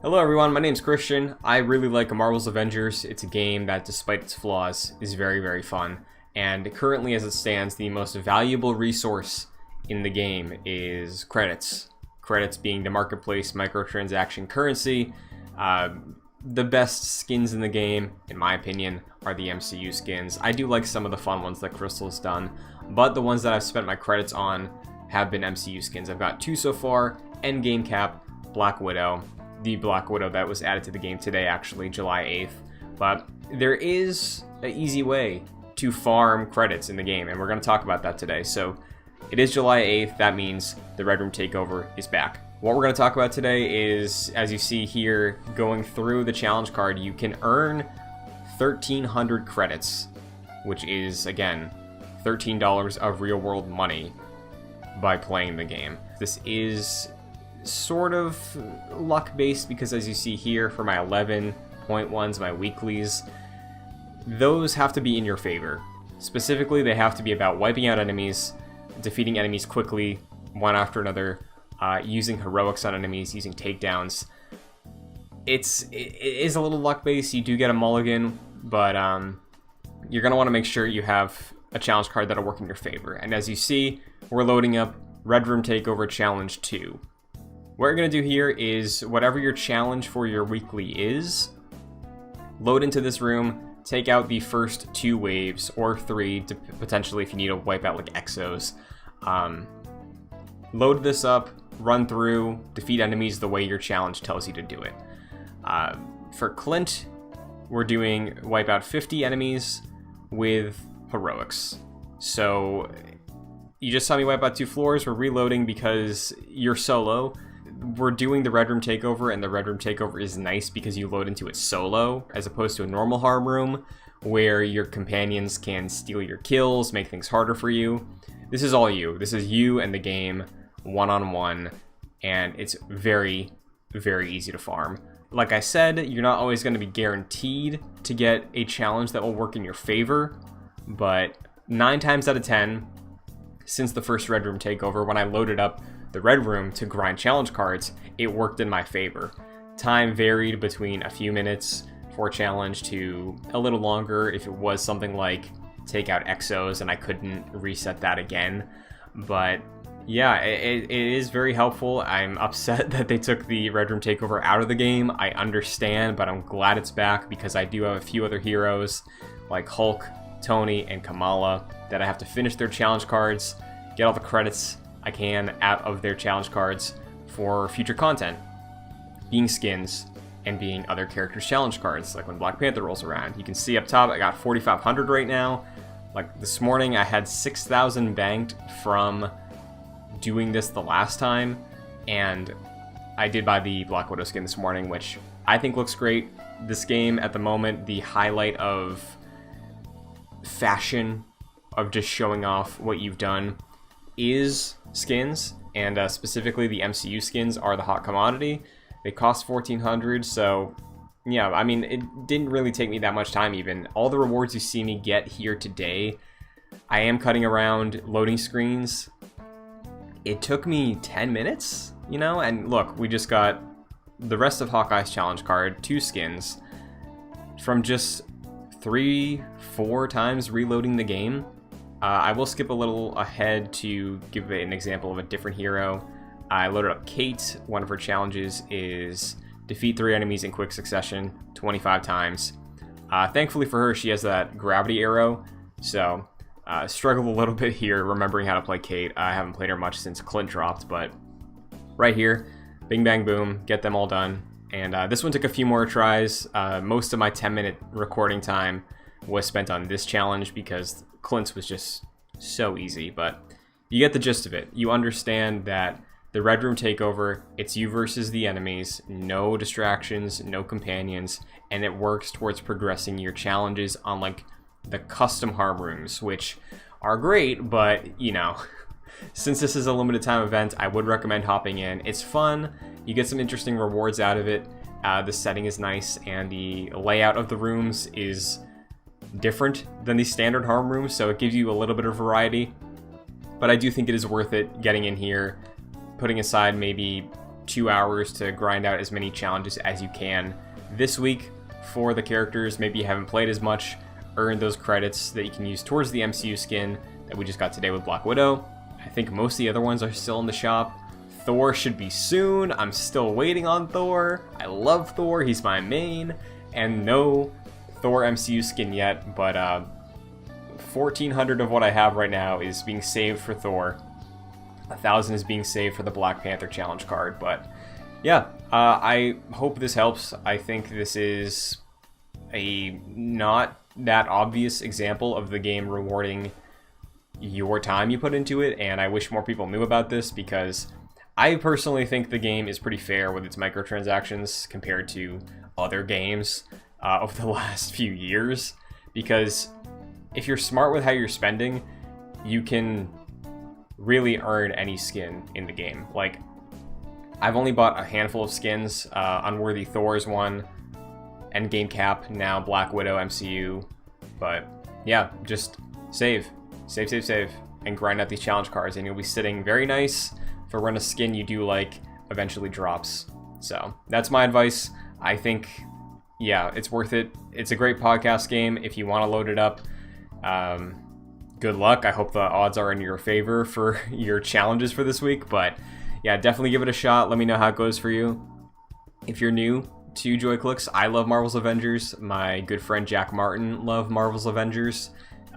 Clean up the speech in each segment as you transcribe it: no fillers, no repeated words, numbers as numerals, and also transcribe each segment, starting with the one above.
Hello everyone, my name's Christian. I really like Marvel's Avengers. It's a game that, despite its flaws, is very, very fun. And currently, as it stands, the most valuable resource in the game is credits. Credits being the marketplace microtransaction currency. The best skins in the game, in my opinion, are the MCU skins. I do like some of the fun ones that Crystal's done, but the ones that I've spent my credits on have been MCU skins. I've got 2 so far: Endgame Cap, Black Widow. The Black Widow that was added to the game today, actually, July 8th. But there is an easy way to farm credits in the game, and we're going to talk about that today. So it is July 8th. That means the Red Room Takeover is back. What we're going to talk about today is, as you see here, going through the challenge card, you can earn 1,300 credits, which is, again, $13 of real-world money by playing the game. This is sort of luck-based because, as you see here, for my 11.1s, my weeklies, those have to be in your favor. Specifically, they have to be about wiping out enemies, defeating enemies quickly, one after another, using heroics on enemies, using takedowns. It is a little luck-based. You do get a mulligan, but you're going to want to make sure you have a challenge card that'll work in your favor. And as you see, we're loading up Red Room Takeover Challenge 2. What you're going to do here is, whatever your challenge for your weekly is, load into this room, take out the first 2 waves, or 3, potentially if you need to wipe out like Exos. Load this up, run through, defeat enemies the way your challenge tells you to do it. For Clint, we're doing wipe out 50 enemies with heroics. So you just saw me wipe out 2 floors. We're reloading because you're solo. We're doing the Red Room Takeover, and the Red Room Takeover is nice because you load into it solo, as opposed to a normal harm room, where your companions can steal your kills, make things harder for you. This is all you. This is you and the game, one-on-one, and it's very, very easy to farm. Like I said, you're not always going to be guaranteed to get a challenge that will work in your favor, but 9 times out of 10, since the first Red Room Takeover, when I loaded up the Red Room to grind challenge cards, it worked in my favor. Time varied between a few minutes for a challenge to a little longer if it was something like take out Exos and I couldn't reset that again. But yeah, it is very helpful. I'm upset that they took the Red Room Takeover out of the game. I understand, but I'm glad it's back because I do have a few other heroes like Hulk, Tony, and Kamala that I have to finish their challenge cards, get all the credits I can out of their challenge cards for future content, being skins and being other characters' challenge cards, like when Black Panther rolls around. You can see up top I got 4,500 right now. Like this morning I had 6,000 banked from doing this the last time, and I did buy the Black Widow skin this morning, which I think looks great. This game at the moment, the highlight of fashion, of just showing off what you've done, is skins, and specifically the MCU skins are the hot commodity. They cost 1,400, so yeah, I mean, it didn't really take me that much time even. All the rewards you see me get here today, I am cutting around loading screens. It took me 10 minutes, you know, and look, we just got the rest of Hawkeye's challenge card, 2 skins, from just 3-4 times reloading the game. I will skip a little ahead to give an example of a different hero. I loaded up Kate. One of her challenges is defeat 3 enemies in quick succession 25 times. Thankfully for her, she has that gravity arrow, so struggled a little bit here remembering how to play Kate. I haven't played her much since Clint dropped, but right here, bing bang boom, get them all done. And this one took a few more tries. Most of my 10-minute recording time was spent on this challenge because Clint's was just so easy, but you get the gist of it. You understand that the Red Room Takeover, it's you versus the enemies, no distractions, no companions, and it works towards progressing your challenges on like the custom harm rooms, which are great, but you know, since this is a limited time event, I would recommend hopping in. It's fun, you get some interesting rewards out of it, the setting is nice, and the layout of the rooms is different than the standard harm rooms, so it gives you a little bit of variety. But I do think it is worth it getting in here, putting aside maybe 2 hours to grind out as many challenges as you can this week for the characters. Maybe you haven't played as much, earn those credits that you can use towards the MCU skin that we just got today with Black Widow. I think most of the other ones are still in the shop. Thor should be soon. I'm still waiting on Thor. I love Thor, he's my main. And no Thor MCU skin yet, but 1,400 of what I have right now is being saved for Thor. 1,000 is being saved for the Black Panther challenge card, but yeah, I hope this helps. I think this is a not that obvious example of the game rewarding your time you put into it, and I wish more people knew about this because I personally think the game is pretty fair with its microtransactions compared to other games over the last few years, because if you're smart with how you're spending, you can really earn any skin in the game. Like, I've only bought a handful of skins. Unworthy Thor is one, Endgame Cap, now Black Widow MCU, but yeah, just save, and grind out these challenge cards, and you'll be sitting very nice for when a skin you do like eventually drops. So that's my advice. I think, yeah, it's worth it. It's a great podcast game if you want to load it up. Good luck. I hope the odds are in your favor for your challenges for this week, but yeah, definitely give it a shot. Let me know how it goes for you. If you're new to JoyClicks, I love Marvel's Avengers. My good friend Jack Martin loves Marvel's Avengers.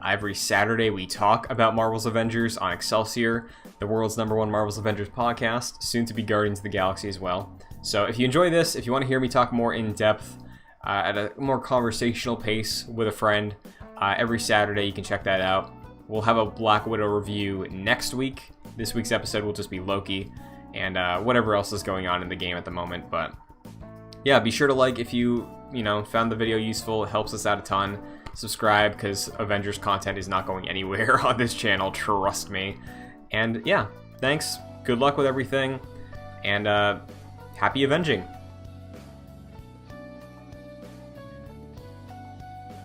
Every Saturday we talk about Marvel's Avengers on Excelsior, the world's #1 Marvel's Avengers podcast, soon to be Guardians of the Galaxy as well. So if you enjoy this, if you want to hear me talk more in depth at a more conversational pace with a friend, every Saturday you can check that out. We'll have a Black Widow review next week. This week's episode will just be Loki and whatever else is going on in the game at the moment. But yeah, be sure to like if you found the video useful. It helps us out a ton. Subscribe, because Avengers content is not going anywhere on this channel, trust me. And yeah, thanks. Good luck with everything, and happy avenging.